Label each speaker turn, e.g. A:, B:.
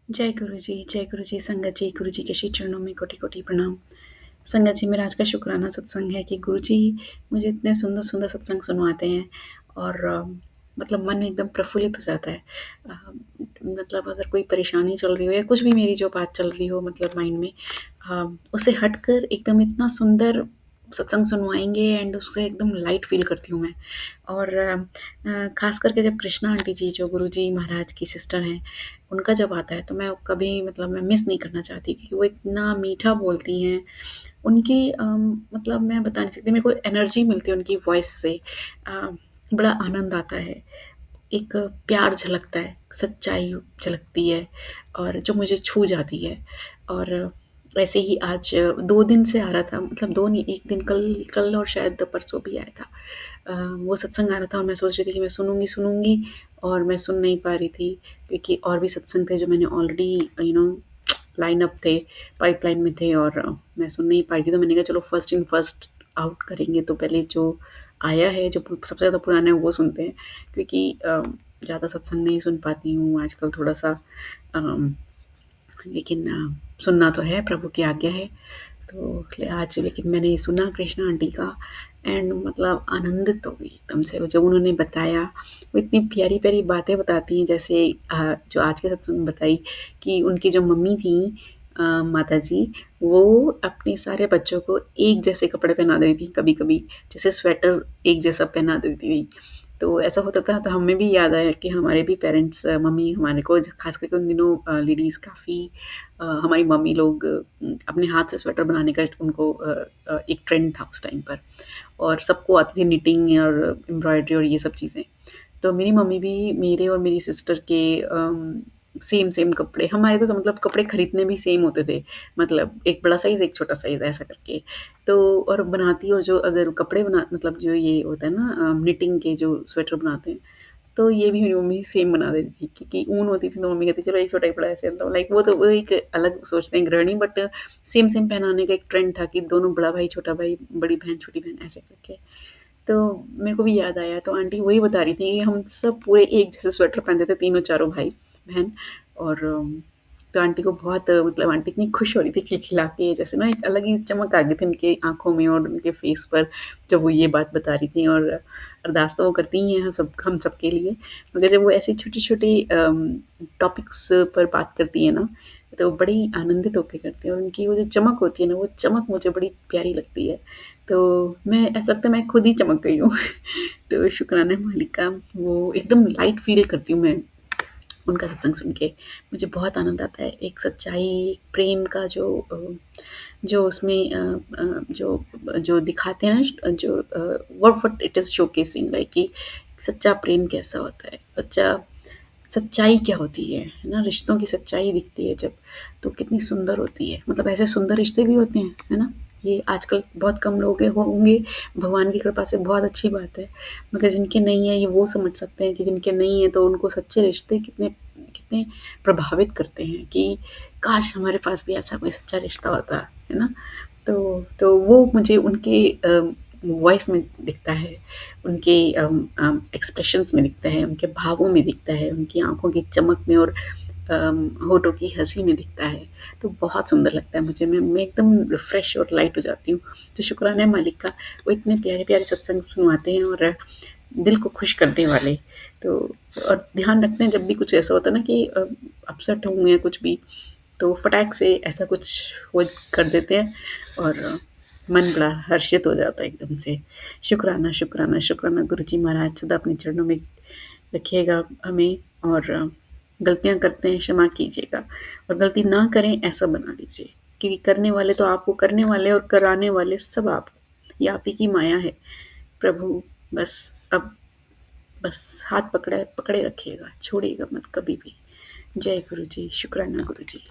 A: जय गुरु जी, संगत जी, गुरु जी के श्री चरणों में कोटि-कोटि प्रणाम। संगत जी, मेरा आज का शुक्राना सत्संग है कि गुरु जी मुझे इतने सुंदर-सुंदर सत्संग सुनवाते हैं और मतलब मन एकदम प्रफुल्लित हो जाता है। अ, मतलब अगर कोई परेशानी चल रही हो या कुछ भी मेरी जो बात चल रही हो मतलब माइंड में उससे हटकर एकदम इतना सुंदर सत्संग सुनवाएँगे एंड उससे एकदम लाइट फ़ील करती हूँ मैं। और ख़ास करके जब कृष्णा आंटी जी जो गुरुजी महाराज की सिस्टर हैं, उनका जब आता है तो मैं कभी मतलब मैं मिस नहीं करना चाहती क्योंकि वो इतना मीठा बोलती हैं। उनकी मतलब मैं बता नहीं सकती मेरे को एनर्जी मिलती है उनकी वॉइस से। अ, बड़ा आनंद आता है। एक प्यार झलकता है, सच्चाई झलकती है और जो मुझे छू जाती है। और ऐसे ही आज 2 दिन से आ रहा था मतलब 2 नहीं 1 दिन कल कल और शायद परसों भी आया था। वो सत्संग आ रहा था और मैं सोच रही थी कि मैं सुनूँगी और मैं सुन नहीं पा रही थी क्योंकि और भी सत्संग थे जो मैंने ऑलरेडी लाइन अप थे, पाइपलाइन में थे और मैं सुन नहीं पा रही थी तो मैंने कहा चलो फर्स्ट इन फर्स्ट आउट करेंगे तो पहले जो आया है जो सबसे ज़्यादा पुराना है वो सुनते हैं क्योंकि ज़्यादा सत्संग नहीं सुन पाती हूँ आजकल थोड़ा-सा अम, लेकिन सुनना तो है, प्रभु की आज्ञा है। तो आज लेकिन मैंने सुना कृष्णा आंटी का एंड मतलब आनंदित हो गई एकदम से। जब उन्होंने बताया, वो इतनी प्यारी-प्यारी बातें बताती हैं जैसे जो आज के सत्संग में बताई कि उनकी जो मम्मी थीं माताजी, वो अपने सारे बच्चों को एक जैसे कपड़े पहना देती थीं कभी-कभी, जैसे स्वेटर एक जैसा पहना देती थीं। तो ऐसा होता था तो हमें भी याद आया कि हमारे भी पेरेंट्स मम्मी हमारे को ख़ास करके उन दिनों लेडीज़ काफ़ी हमारी मम्मी लोग अपने हाथ से स्वेटर बनाने का उनको एक ट्रेंड था उस टाइम पर और सबको आती थी निटिंग और एम्ब्रॉयडरी और ये सब चीज़ें। तो मेरी मम्मी भी मेरे और मेरी सिस्टर के सेम कपड़े हमारे तो मतलब कपड़े खरीदने भी सेम होते थे। मतलब एक बड़ा साइज़, एक छोटा साइज़ ऐसा करके। तो और बनाती और जो अगर कपड़े बना मतलब जो ये होता है ना निटिंग के जो स्वेटर बनाते हैं, तो ये भी मेरी मम्मी सेम बना देती थी क्योंकि ऊन होती थी तो मम्मी कहती चलो एक छोटा ही बड़ा ऐसे तो लाइक वो एक अलग सोचते हैं गृहिणी बट सेम पहनाने का एक ट्रेंड था कि दोनों बड़ा भाई, छोटा भाई, बड़ी बहन, छोटी बहन ऐसे करके। तो मेरे को भी याद आया तो आंटी वही बता रही थी कि हम सब पूरे एक जैसे स्वेटर पहनते थे तीनों चारों भाई-बहन और तो आंटी को बहुत मतलब आंटी इतनी खुश हो रही थी खिलखिला के जैसे ना एक अलग ही चमक आ गई थी उनकी आँखों में और उनके फेस पर जब वो ये बात बता रही थी और अरदास तो वो करती ही हैं हम सबके लिए। मगर जब वो ऐसी छोटी-छोटी टॉपिक्स पर बात करती हैं ना, तो बड़ी आनंदित होके करती हैं और उनकी वो जो चमक होती है ना, वो चमक मुझे बड़ी प्यारी लगती है। तो मैं ऐसा लगता है मैं खुद ही चमक गई हूँ। तो शुक्राना मालिक का वो एकदम लाइट फ़ील करती हूँ मैं उनका सत्संग सुन के। मुझे बहुत आनंद आता है। एक सच्चाई, प्रेम का जो उसमें जो जो दिखाते हैं ना जो what it is showcasing like कि सच्चा प्रेम कैसा होता है, सच्चाई क्या होती है ना? रिश्तों की सच्चाई दिखती है जब, तो कितनी सुंदर होती है। मतलब ऐसे सुंदर रिश्ते भी होते हैं, है ना? ये आजकल बहुत कम लोग हैं होंगे, भगवान की कृपा से बहुत अच्छी बात है। मगर जिनके नहीं है, ये वो समझ सकते हैं कि जिनके नहीं है, तो उनको सच्चे रिश्ते कितने कितने प्रभावित करते हैं कि काश हमारे पास भी ऐसा कोई सच्चा रिश्ता होता, है ना? तो वो मुझे उनके वॉइस में दिखता है, उनके एक्सप्रेशंस में दिखता है, उनके भावों में दिखता है, उनकी आँखों की चमक में और होठों की हँसी में दिखता है। तो बहुत सुंदर लगता है मुझे, मैं एकदम रिफ्रेश और लाइट हो जाती हूँ। तो शुक्राना है मालिक का, वो इतने प्यारे-प्यारे सत्संग सुनवाते हैं और दिल को खुश करने वाले। तो और ध्यान रखते हैं जब भी कुछ ऐसा होता है ना कि अपसेट हूँ या कुछ भी, तो फटाक से ऐसा कुछ वो कर देते हैं और मन बड़ा हर्षित हो जाता है एकदम से। शुक्राना, शुक्राना, शुक्राना गुरुजी महाराज सदा अपने चरणों में रखिएगा हमें और गलतियाँ करते हैं क्षमा कीजिएगा और गलती ना करें ऐसा बना दीजिए। क्योंकि करने वाले तो आप हो, करने वाले और कराने वाले सब आप हो। ये आप ही की माया है। प्रभु बस अब बस हाथ पकड़े पकड़े रखिएगा, छोड़िएगा मत कभी भी। जय गुरु जी, शुक्राना गुरु जी।